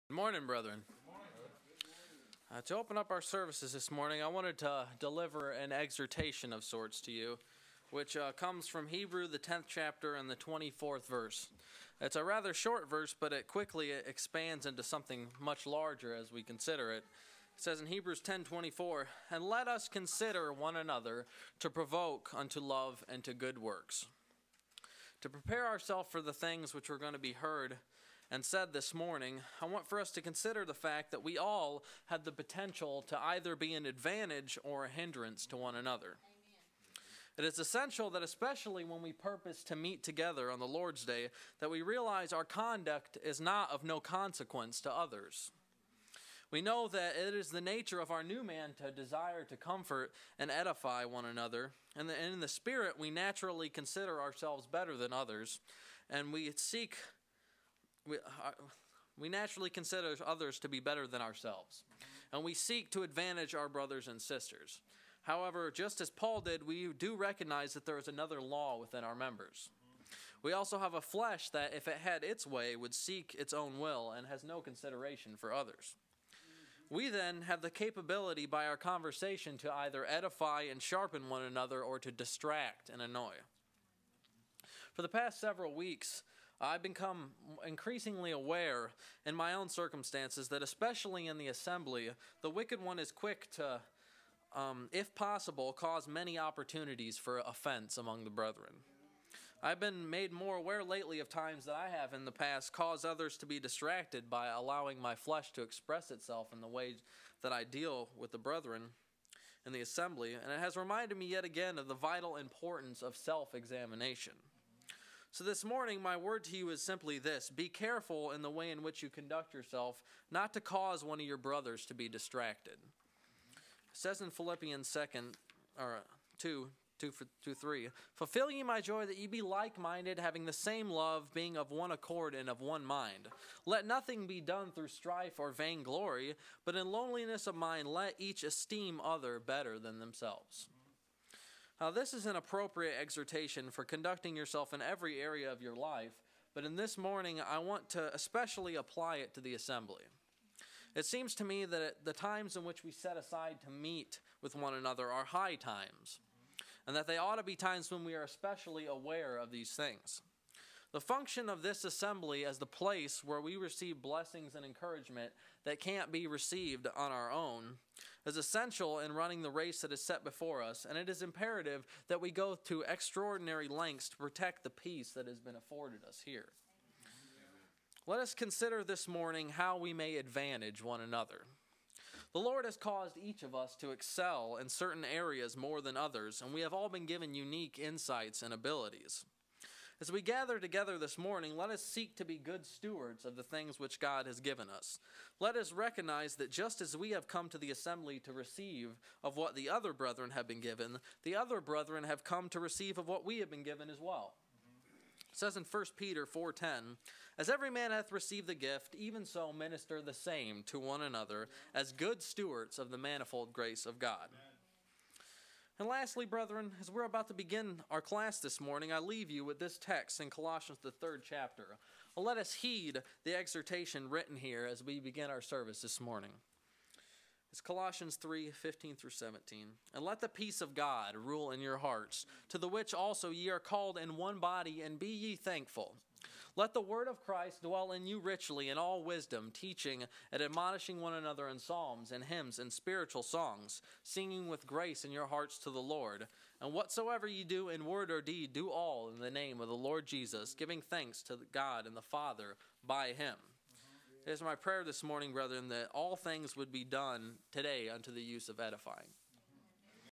Good morning, brethren. To open up our services this morning, I wanted to deliver an exhortation of sorts to you, which comes from Hebrew, the 10th chapter and the 24th verse. It's a rather short verse, but it quickly expands into something much larger as we consider it. It says in Hebrews 10:24, "And let us consider one another to provoke unto love and to good works." To prepare ourselves for the things which are going to be heard and said this morning, I want for us to consider the fact that we all have the potential to either be an advantage or a hindrance to one another. Amen. It is essential that especially when we purpose to meet together on the Lord's Day, that we realize our conduct is not of no consequence to others. We know that it is the nature of our new man to desire to comfort and edify one another, and in the Spirit we naturally consider ourselves better than others, and we naturally consider others to be better than ourselves, and we seek to advantage our brothers and sisters. However, just as Paul did, we do recognize that there is another law within our members. We also have a flesh that, if it had its way, would seek its own will and has no consideration for others. We then have the capability by our conversation to either edify and sharpen one another or to distract and annoy. For the past several weeks, I've become increasingly aware in my own circumstances that especially in the assembly, the wicked one is quick to, if possible, cause many opportunities for offense among the brethren. I've been made more aware lately of times that I have in the past caused others to be distracted by allowing my flesh to express itself in the way that I deal with the brethren in the assembly, and it has reminded me yet again of the vital importance of self-examination. So this morning, my word to you is simply this: be careful in the way in which you conduct yourself, not to cause one of your brothers to be distracted. It says in Philippians 2:3, "Fulfill ye my joy, that ye be like-minded, having the same love, being of one accord and of one mind. Let nothing be done through strife or vainglory, but in lowliness of mind let each esteem other better than themselves." Now, this is an appropriate exhortation for conducting yourself in every area of your life, but in this morning, I want to especially apply it to the assembly. It seems to me that the times in which we set aside to meet with one another are high times, and that they ought to be times when we are especially aware of these things. The function of this assembly as the place where we receive blessings and encouragement that can't be received on our own is essential in running the race that is set before us, and it is imperative that we go to extraordinary lengths to protect the peace that has been afforded us here. Let us consider this morning how we may advantage one another. The Lord has caused each of us to excel in certain areas more than others, and we have all been given unique insights and abilities. As we gather together this morning, let us seek to be good stewards of the things which God has given us. Let us recognize that just as we have come to the assembly to receive of what the other brethren have been given, the other brethren have come to receive of what we have been given as well. It says in 1 Peter 4:10, "As every man hath received the gift, even so minister the same to one another as good stewards of the manifold grace of God." And lastly, brethren, as we're about to begin our class this morning, I leave you with this text in Colossians, the 3rd chapter. Well, let us heed the exhortation written here as we begin our service this morning. It's Colossians 3:15 through 17. "And let the peace of God rule in your hearts, to the which also ye are called in one body, and be ye thankful. Let the word of Christ dwell in you richly in all wisdom, teaching and admonishing one another in psalms and hymns and spiritual songs, singing with grace in your hearts to the Lord. And whatsoever ye do in word or deed, do all in the name of the Lord Jesus, giving thanks to God and the Father by him." It is my prayer this morning, brethren, that all things would be done today unto the use of edifying.